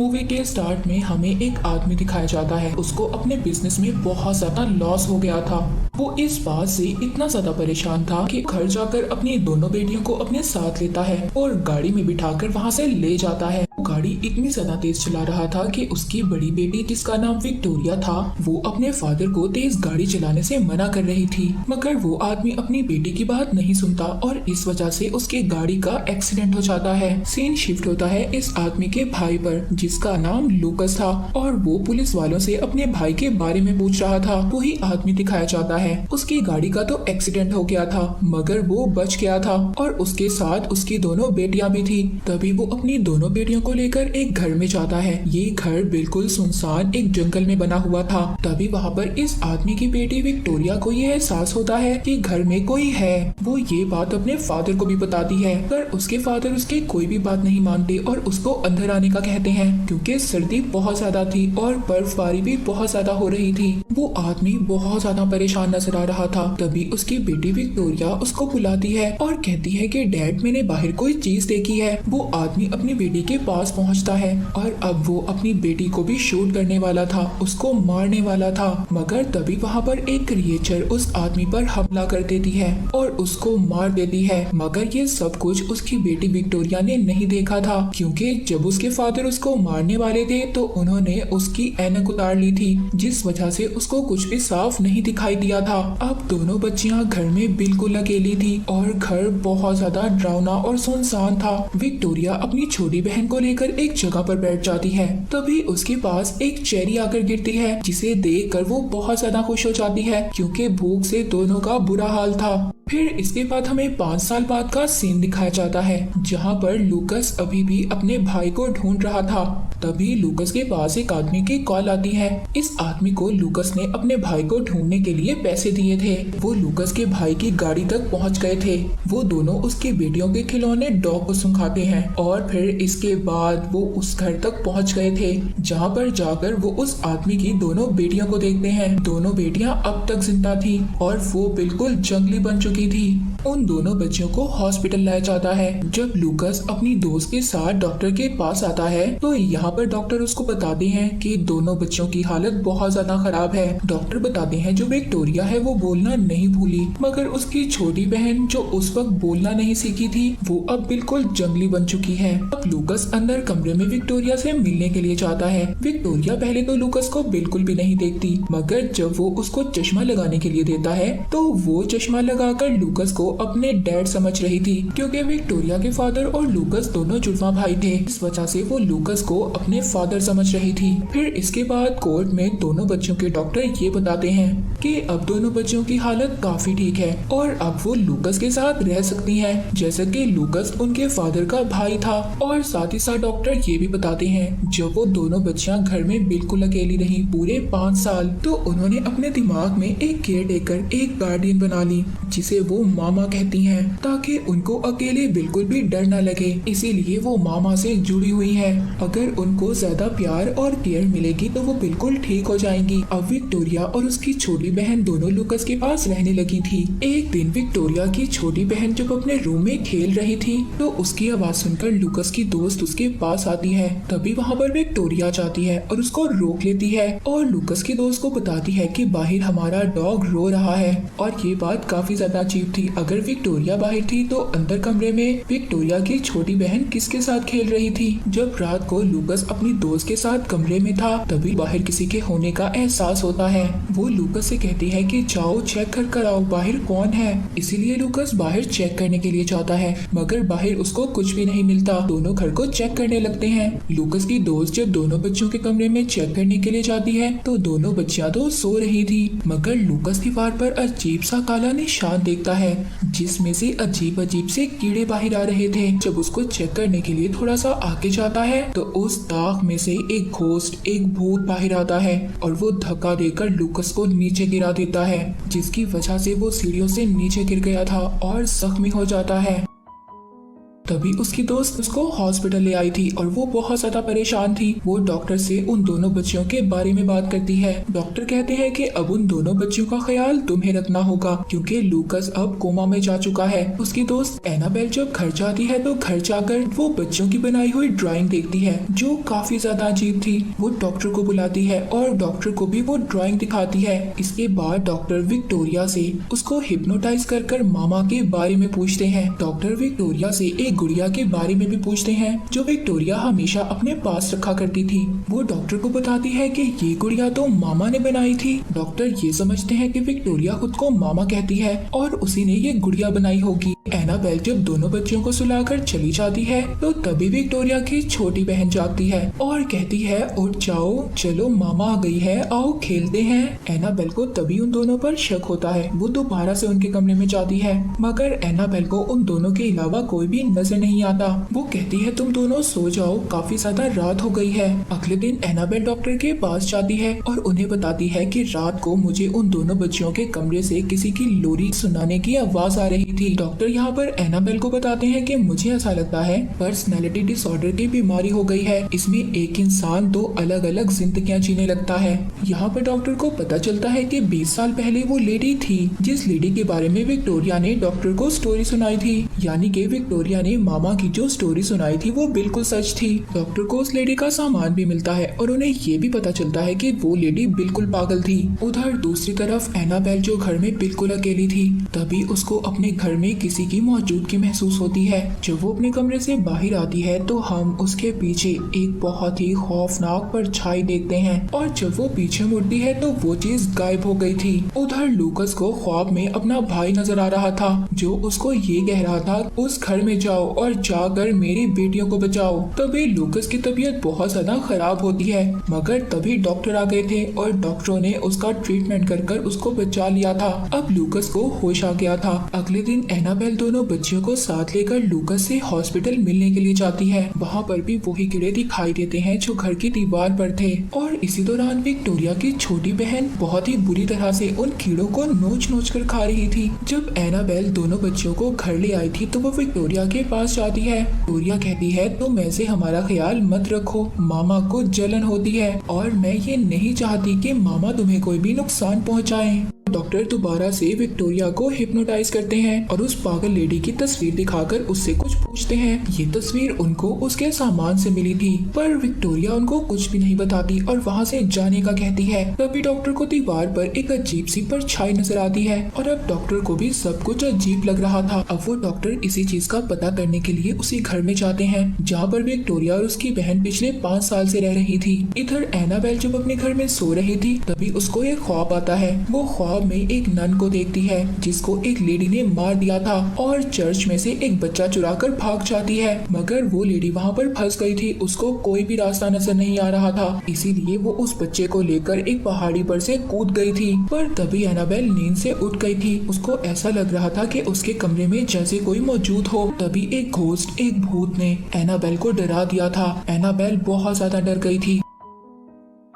Movie के start में हमें एक आदमी दिखाया जाता है। उसको अपने बिजनेस में बहुत ज्यादा लॉस हो गया था। वो इस बात से इतना ज्यादा परेशान था कि घर जाकर अपनी दोनों बेटियों को अपने साथ लेता है और गाड़ी में बिठाकर वहाँ से ले जाता है। वो गाड़ी इतनी ज्यादा तेज चला रहा था कि उसकी बड़ी बेटी, जिसका नाम विक्टोरिया था, वो अपने फादर को तेज गाड़ी चलाने से मना कर रही थी, मगर वो आदमी अपनी बेटी की बात नहीं सुनता और इस वजह से उसकी गाड़ी का एक्सीडेंट हो जाता है। सीन शिफ्ट होता है इस आदमी के भाई पर, जिसका नाम लूकस था, और वो पुलिस वालों से अपने भाई के बारे में पूछ रहा था। वही आदमी दिखाया जाता है। उसकी गाड़ी का तो एक्सीडेंट हो गया था, मगर वो बच गया था और उसके साथ उसकी दोनों बेटियां भी थी। तभी वो अपनी दोनों बेटियों को लेकर एक घर में जाता है। ये घर बिल्कुल सुनसान एक जंगल में बना हुआ था। तभी वहाँ पर इस आदमी की बेटी विक्टोरिया को ये एहसास होता है कि घर में कोई है। वो ये बात अपने फादर को भी बताती है, पर उसके फादर उसकी कोई भी बात नहीं मानते और उसको अंदर आने का कहते हैं, क्योंकि सर्दी बहुत ज्यादा थी और बर्फबारी भी बहुत ज्यादा हो रही थी। वो आदमी बहुत ज्यादा परेशान नजर आ रहा था। तभी उसकी बेटी विक्टोरिया उसको बुलाती है और कहती है कि डैड, मैंने बाहर कोई चीज देखी है। वो आदमी अपनी बेटी के पास पहुंचता है और अब वो अपनी बेटी को भी शूट करने वाला था, उसको मारने वाला था, मगर तभी वहाँ पर एक क्रिएचर उस आदमी पर हमला कर देती है और उसको मार देती है। मगर ये सब कुछ उसकी बेटी विक्टोरिया ने नहीं देखा था, क्योंकि जब उसके फादर उसको मारने वाले थे तो उन्होंने उसकी ऐनक उतार ली थी, जिस वजह से उसको कुछ भी साफ नहीं दिखाई दिया था। अब दोनों बच्चियां घर में बिल्कुल अकेली थी और घर बहुत ज्यादा डरावना और सुनसान था। विक्टोरिया अपनी छोटी बहन को लेकर एक जगह पर बैठ जाती है। तभी उसके पास एक चेरी आकर गिरती है, जिसे देखकर वो बहुत ज्यादा खुश हो जाती है, क्योंकि भूख से दोनों का बुरा हाल था। फिर इसके बाद हमें 5 साल बाद का सीन दिखाया जाता है, जहाँ पर लूकस अभी भी अपने भाई को ढूंढ रहा था। तभी लूकस के पास एक आदमी की कॉल आती है। इस आदमी को लूकस ने अपने भाई को ढूंढने के लिए पैसे दिए थे। वो लूकस के भाई की गाड़ी तक पहुँच गए थे। वो दोनों उसकी बेटियों के खिलौने डॉग को सुंघाते हैं और फिर इसके बाद वो उस घर तक पहुँच गए थे, जहाँ पर जाकर वो उस आदमी की दोनों बेटियों को देखते हैं। दोनों बेटियां अब तक जिंदा थी और वो बिल्कुल जंगली बन चुकी थी। उन दोनों बच्चों को हॉस्पिटल लाया जाता है। जब लूकस अपनी दोस्त के साथ डॉक्टर के पास आता है तो यहाँ पर डॉक्टर उसको बताते हैं कि दोनों बच्चों की हालत बहुत ज्यादा खराब है। डॉक्टर बताते हैं जो विक्टोरिया है वो बोलना नहीं भूली, मगर उसकी छोटी बहन जो उस वक्त बोलना नहीं सीखी थी वो अब बिल्कुल जंगली बन चुकी है। अब लूकस अंदर कमरे में विक्टोरिया से मिलने के लिए जाता है। विक्टोरिया पहले तो लूकस को बिल्कुल भी नहीं देखती, मगर जब वो उसको चश्मा लगाने के लिए देता है तो वो चश्मा लगाकर लूकस को अपने डैड समझ रही थी, क्योंकि विक्टोरिया के फादर और लूकस दोनों जुड़वा भाई थे। इस वजह से वो लूकस को अपने फादर समझ रही थी। फिर इसके बाद कोर्ट में दोनों बच्चों के डॉक्टर ये बताते हैं कि अब दोनों बच्चों की हालत काफी ठीक है और अब वो लूकस के साथ रह सकती हैं, जैसे कि लूकस उनके फादर का भाई था। और साथ ही साथ डॉक्टर ये भी बताते हैं जब वो दोनों बच्चियां घर में बिल्कुल अकेली रही पूरे 5 साल, तो उन्होंने अपने दिमाग में एक केयर टेकर, एक गार्डियन बना ली, जिसे वो मामा कहती हैं, ताकि उनको अकेले बिल्कुल भी डर न लगे। इसीलिए वो मामा से जुड़ी हुई है। अगर उनको ज्यादा प्यार और केयर मिलेगी तो वो बिल्कुल ठीक हो जाएंगी। अब विक्टोरिया और उसकी छोटी बहन दोनों लूकस के पास रहने लगी थी। एक दिन विक्टोरिया की छोटी बहन जब अपने रूम में खेल रही थी तो उसकी आवाज सुनकर लूकस की दोस्त उसके पास आती है। तभी वहाँ पर विक्टोरिया जाती है और उसको रोक लेती है और लूकस की दोस्त को बताती है कि बाहर हमारा डॉग रो रहा है। और ये बात काफी ज्यादा अजीब थी। अगर विक्टोरिया बाहर थी तो अंदर कमरे में विक्टोरिया की छोटी बहन किसके साथ खेल रही थी। जब रात को लूकस अपनी दोस्त के साथ कमरे में था तभी बाहर किसी के होने का एहसास होता है। वो लूकस से कहती है कि जाओ चेक कर आओ बाहर कौन है। इसीलिए लूकस बाहर चेक करने के लिए जाता है, मगर बाहर उसको कुछ भी नहीं मिलता। दोनों घर को चेक करने लगते हैं। लूकस की दोस्त जब दोनों बच्चों के कमरे में चेक करने के लिए जाती है तो दोनों बच्चियां तो सो रही थी, मगर लूकस दीवार पर अजीब सा काला निशान देखता है, जिसमें से अजीब अजीब से कीड़े बाहर आ रहे थे। जब उसको चेक करने के लिए थोड़ा सा आगे जाता है तो उस दाग में से एक घोस्ट, एक भूत बाहर आता है और वो धक्का देकर लूकस को नीचे गिरा देता है, जिसकी वजह से वो सीढ़ियों से नीचे गिर गया था और जख्मी हो जाता है। तभी उसकी दोस्त उसको हॉस्पिटल ले आई थी और वो बहुत ज्यादा परेशान थी। वो डॉक्टर से उन दोनों बच्चियों के बारे में बात करती है। डॉक्टर कहते हैं कि अब उन दोनों बच्चियों का ख्याल तुम्हें रखना होगा क्योंकि लूकस अब कोमा में जा चुका है। उसकी दोस्त एनाबेल जब घर जाती है तो घर जाकर वो बच्चों की बनाई हुई ड्राइंग देखती है जो काफी ज्यादा अजीब थी। वो डॉक्टर को बुलाती है और डॉक्टर को भी वो ड्राइंग दिखाती है। इसके बाद डॉक्टर विक्टोरिया से उसको हिप्नोटाइज कर मामा के बारे में पूछते हैं। डॉक्टर विक्टोरिया से एक गुड़िया के बारे में भी पूछते हैं जो विक्टोरिया हमेशा अपने पास रखा करती थी। वो डॉक्टर को बताती है कि ये गुड़िया तो मामा ने बनाई थी। डॉक्टर ये समझते हैं कि विक्टोरिया खुद को मामा कहती है और उसी ने ये गुड़िया बनाई होगी। एनाबेल जब दोनों बच्चियों को सुलाकर चली जाती है तो तभी विक्टोरिया की छोटी बहन जागती है और कहती है उठ जाओ, चलो मामा आ गई है, आओ खेलते हैं। एनाबेल को तभी उन दोनों पर शक होता है। वो दोबारा से उनके कमरे में जाती है मगर एनाबेल को उन दोनों के अलावा कोई भी नजर नहीं आता। वो कहती है तुम दोनों सो जाओ, काफी ज्यादा रात हो गई है। अगले दिन एनाबेल डॉक्टर के पास जाती है और उन्हें बताती है कि रात को मुझे उन दोनों बच्चियों के कमरे से किसी की लोरी सुनाने की आवाज आ रही थी। डॉक्टर यहाँ पर एनाबेल को बताते हैं कि मुझे ऐसा लगता है पर्सनैलिटी डिसऑर्डर की बीमारी हो गई है। इसमें एक इंसान दो अलग अलग जिंदगियां जीने लगता है। यहाँ पर डॉक्टर को पता चलता है कि 20 साल पहले वो लेडी थी जिस लेडी के बारे में विक्टोरिया ने डॉक्टर को स्टोरी सुनाई थी। यानी कि विक्टोरिया ने मामा की जो स्टोरी सुनाई थी वो बिल्कुल सच थी। डॉक्टर को उस लेडी का सामान भी मिलता है और उन्हें ये भी पता चलता है कि वो लेडी बिल्कुल पागल थी। उधर दूसरी तरफ एनाबेल जो घर में बिल्कुल अकेली थी तभी उसको अपने घर में किसी की मौजूदगी महसूस होती है। जब वो अपने कमरे से बाहर आती है तो हम उसके पीछे एक बहुत ही खौफनाक परछाई देखते हैं और जब वो पीछे मुड़ती है तो वो चीज गायब हो गई थी। उधर लूकस को ख्वाब में अपना भाई नजर आ रहा था जो उसको ये कह रहा था उस घर में जाओ और जाकर मेरी बेटियों को बचाओ। तभी लूकस की तबीयत बहुत ज्यादा खराब होती है मगर तभी डॉक्टर आ गए थे और डॉक्टरों ने उसका ट्रीटमेंट कर उसको बचा लिया था। अब लूकस को होश आ गया था। अगले दिन एनाबेल दोनों बच्चियों को साथ लेकर लूकस से हॉस्पिटल मिलने के लिए जाती है। वहाँ पर भी वही कीड़े दिखाई देते हैं जो घर की दीवार पर थे और इसी दौरान विक्टोरिया की छोटी बहन बहुत ही बुरी तरह से उन कीड़ों को नोच कर खा रही थी। जब एनाबेल दोनों बच्चियों को घर ले आई थी तो वो विक्टोरिया के पास जाती है। विक्टोरिया कहती है तुम ऐसे हमारा ख्याल मत रखो, मामा को जलन होती है और मैं ये नहीं चाहती कि मामा तुम्हें कोई भी नुकसान पहुँचाए। डॉक्टर दोबारा से विक्टोरिया को हिप्नोटाइज करते हैं और उस पागल लेडी की तस्वीर दिखाकर उससे कुछ पूछते हैं। ये तस्वीर उनको उसके सामान से मिली थी पर विक्टोरिया उनको कुछ भी नहीं बताती और वहाँ से जाने का कहती है। तभी डॉक्टर को दीवार पर एक अजीब सी परछाई नजर आती है और अब डॉक्टर को भी सब कुछ अजीब लग रहा था। अब वो डॉक्टर इसी चीज का पता करने के लिए उसी घर में जाते हैं जहाँ पर विक्टोरिया और उसकी बहन पिछले 5 साल से रह रही थी। इधर एनाबेल जब अपने घर में सो रही थी तभी उसको एक ख्वाब आता है। वो ख्वाब में एक नन को देखती है जिसको एक लेडी ने मार दिया था और चर्च में से एक बच्चा चुराकर भाग जाती है मगर वो लेडी वहाँ पर फंस गई थी। उसको कोई भी रास्ता नजर नहीं आ रहा था इसीलिए वो उस बच्चे को लेकर एक पहाड़ी पर से कूद गई थी। पर तभी एनाबेल नींद से उठ गई थी। उसको ऐसा लग रहा था कि उसके कमरे में जैसे कोई मौजूद हो। तभी एक घोस्ट, एक भूत ने एनाबेल को डरा दिया था। एनाबेल बहुत ज्यादा डर गई थी।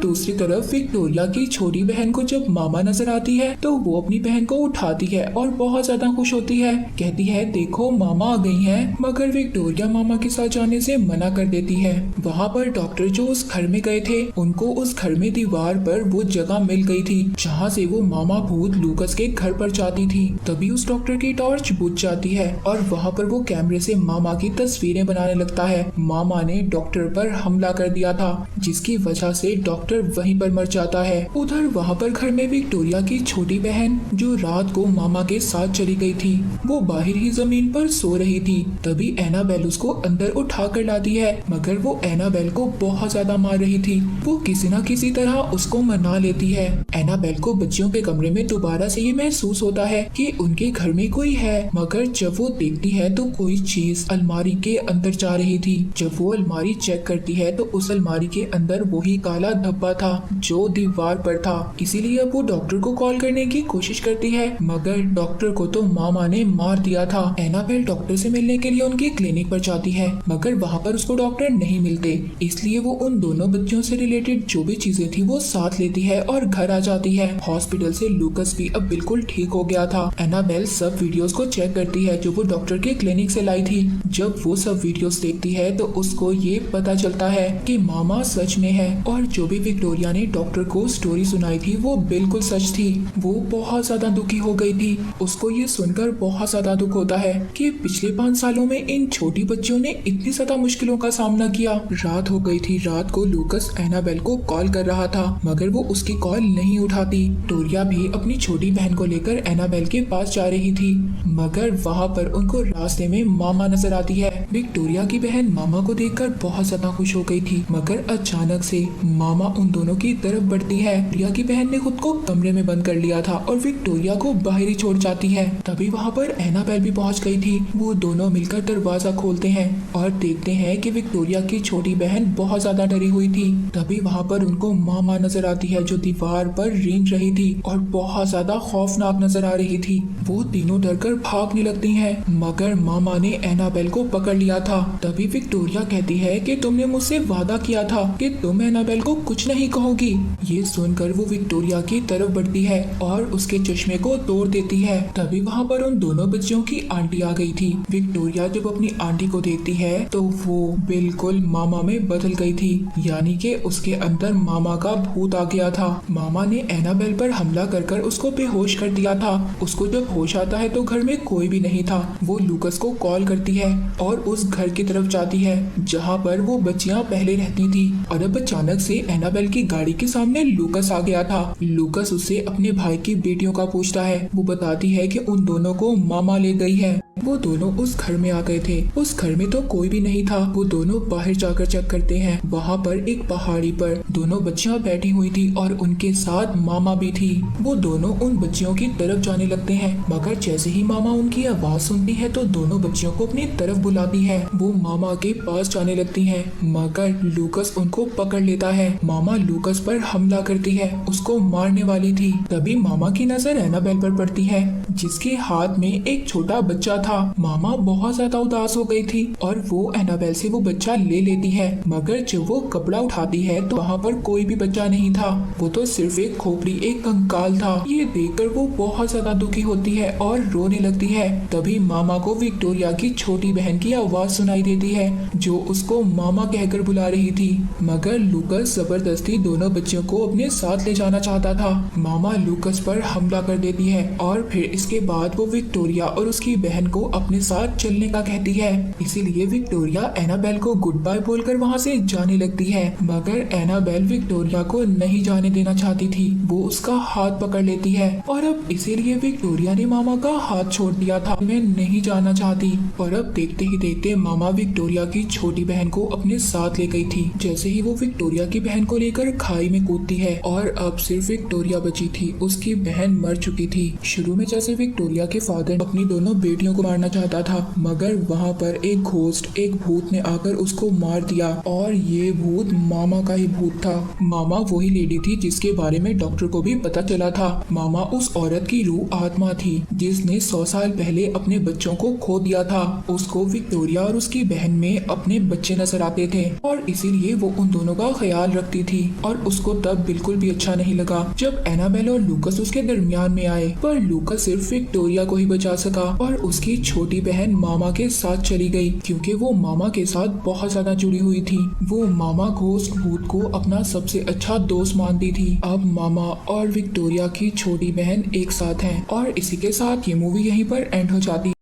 दूसरी तरफ विक्टोरिया की छोटी बहन को जब मामा नजर आती है तो वो अपनी बहन को उठाती है और बहुत ज्यादा खुश होती है। कहती है देखो मामा आ गई हैं। मगर विक्टोरिया मामा के साथ जाने से मना कर देती है। वहाँ पर डॉक्टर जो उस घर में गए थे उनको उस घर में दीवार पर वो जगह मिल गई थी जहाँ से वो मामा भूत लूकस के घर पर जाती थी। तभी उस डॉक्टर की टॉर्च बुझ जाती है और वहाँ पर वो कैमरे से मामा की तस्वीरें बनाने लगता है। मामा ने डॉक्टर पर हमला कर दिया था जिसकी वजह से डॉक्टर वहीं पर मर जाता है। उधर वहाँ पर घर में विक्टोरिया की छोटी बहन जो रात को मामा के साथ चली गई थी वो बाहर ही जमीन पर सो रही थी। तभी एनाबेल उसको अंदर उठा कर लाती है मगर वो एनाबेल को बहुत ज्यादा मार रही थी। वो किसी न किसी तरह उसको मना लेती है। एनाबेल को बच्चियों के कमरे में दोबारा से ये महसूस होता है कि उनके घर में कोई है मगर जब वो देखती है तो कोई चीज अलमारी के अंदर जा रही थी। जब वो अलमारी चेक करती है तो उस अलमारी के अंदर वही काला धब्बा धब्बा था जो दीवार पर था। इसीलिए अब वो डॉक्टर को कॉल करने की कोशिश करती है, मगर डॉक्टर को तो मामा ने मार दिया था। एनाबेल डॉक्टर से मिलने के लिए उनकी क्लिनिक पर जाती है, मगर वहाँ पर उसको डॉक्टर नहीं मिलते। इसलिए वो उन दोनों बच्चों से रिलेटेड जो भी चीजें थी वो साथ लेती है और घर आ जाती है। हॉस्पिटल से लूकस भी अब बिल्कुल ठीक हो गया था। एनाबेल सब वीडियोस को चेक करती है जो वो डॉक्टर के क्लिनिक से लाई थी। जब वो सब वीडियोस देखती है तो उसको ये पता चलता है कि मामा सच में है और जो भी विक्टोरिया ने डॉक्टर को स्टोरी सुनाई थी वो बिल्कुल सच थी। वो बहुत ज्यादा दुखी हो गई थी। उसको ये सुनकर बहुत ज्यादा दुख होता है कि पिछले 5 सालों में इन छोटी बच्चियों ने इतनी ज्यादा मुश्किलों का सामना किया। रात हो गई थी। रात को लूकस एनाबेल को कॉल कर रहा था, मगर वो उसकी कॉल नहीं उठाती। विक्टोरिया भी अपनी छोटी बहन को लेकर एनाबेल के पास जा रही थी, मगर वहाँ पर उनको रास्ते में मामा नजर आती है। विक्टोरिया की बहन मामा को देखकर बहुत ज्यादा खुश हो गई थी, मगर अचानक से मामा उन दोनों की तरफ बढ़ती है। विक्टोरिया की बहन ने खुद को कमरे में बंद कर लिया था और विक्टोरिया को बाहर ही छोड़ जाती है। तभी वहाँ पर एनाबेल भी पहुँच गई थी। वो दोनों मिलकर दरवाजा खोलते हैं और देखते हैं कि विक्टोरिया की छोटी बहन बहुत ज्यादा डरी हुई थी। तभी वहाँ पर उनको मामा नजर आती है जो दीवार पर रेंग रही थी और बहुत ज्यादा खौफनाक नजर आ रही थी। वो तीनों डरकर भागने लगती हैं, मगर मामा ने एनाबेल को पकड़ लिया था। तभी विक्टोरिया कहती है कि तुमने मुझसे वादा किया था कि तुम एनाबेल को कुछ नहीं कहोगी। ये सुनकर वो विक्टोरिया की तरफ बढ़ती है और उसके चश्मे को तोड़ देती है। तभी वहाँ पर उन दोनों बच्चियों की आंटी आ गई थी। विक्टोरिया जब अपनी आंटी को देखती है तो वो बिल्कुल मामा में बदल गई थी, यानी कि उसके अंदर मामा का भूत आ गया था। मामा ने एनाबेल पर हमला कर उसको बेहोश कर दिया था। उसको जब होश आता है तो घर में कोई भी नहीं था। वो लूकस को कॉल करती है और उस घर की तरफ जाती है जहाँ पर वो बच्चियां पहले रहती थी। और अब अचानक से एनाबेल की गाड़ी के सामने लूकस आ गया था। लूकस उससे अपने भाई की बेटियों का पूछता है। वो बताती है कि उन दोनों को मामा ले गई है। वो दोनों उस घर में आ गए थे। उस घर में तो कोई भी नहीं था। वो दोनों बाहर जाकर चेक करते हैं। वहाँ पर एक पहाड़ी पर दोनों बच्चियां बैठी हुई थी और उनके साथ मामा भी थी। वो दोनों उन बच्चियों की तरफ जाने लगते हैं, मगर जैसे ही मामा उनकी आवाज सुनती है तो दोनों बच्चियों को अपनी तरफ बुलाती है। वो मामा के पास जाने लगती हैं, मगर लूकस उनको पकड़ लेता है। मामा लूकस पर हमला करती है, उसको मारने वाली थी। तभी मामा की नजर एनाबेल पर पड़ती है, जिसके हाथ में एक छोटा बच्चा था। मामा बहुत ज्यादा उदास हो गई थी और वो एनाबेल से वो बच्चा ले लेती है, मगर जब वो कपड़ा उठाती है तो वहाँ पर कोई भी बच्चा नहीं था। वो तो सिर्फ एक खोपड़ी, एक कंकाल था। ये देखकर वो बहुत ज्यादा दुखी होती है और रोने लगती है। तभी मामा को विक्टोरिया की छोटी बहन की आवाज सुनाई देती है जो उसको मामा कहकर बुला रही थी, मगर लूकस जबरदस्ती दोनों बच्चों को अपने साथ ले जाना चाहता था। मामा लूकस पर हमला कर देती है और फिर इसके बाद वो विक्टोरिया और उसकी बहन को अपने साथ चलने का कहती है। इसीलिए विक्टोरिया एनाबेल को गुड बाय बोलकर वहाँ से जाने लगती है, मगर एनाबेल विक्टोरिया को नहीं जाने देना चाहती थी। वो उसका हाथ पकड़ लेती है और अब इसीलिए विक्टोरिया ने मामा का हाथ छोड़ दिया था। मैं नहीं जाना चाहती। और अब देखते ही देखते मामा विक्टोरिया की छोटी बहन को अपने साथ ले गई थी। जैसे ही वो विक्टोरिया की बहन को लेकर खाई में कूदती है और अब सिर्फ विक्टोरिया बची थी। उसकी बहन मर चुकी थी। शुरू में जैसे विक्टोरिया के फादर अपनी दोनों बेटियों को मारना चाहता था, मगर वहाँ पर एक घोस्ट, एक भूत ने आकर उसको मार दिया और ये भूत मामा का ही भूत था। मामा वही लेडी थी जिसके बारे में डॉक्टर को भी पता चला था। मामा उस औरत की रूह आत्मा थी जिसने 100 साल पहले अपने बच्चों को खो दिया था। उसको विक्टोरिया और उसकी बहन में अपने बच्चे नजर आते थे और इसीलिए वो उन दोनों का ख्याल रखती थी। और उसको तब बिल्कुल भी अच्छा नहीं लगा जब एनाबेल और लूकस उसके दरमियान में आए, पर लूकस सिर्फ विक्टोरिया को ही बचा सका और उसकी छोटी बहन मामा के साथ चली गई, क्योंकि वो मामा के साथ बहुत ज्यादा जुड़ी हुई थी। वो मामा घोस्ट भूत को अपना सबसे अच्छा दोस्त मानती थी। अब मामा और विक्टोरिया की छोटी बहन एक साथ हैं और इसी के साथ ये मूवी यहीं पर एंड हो जाती है।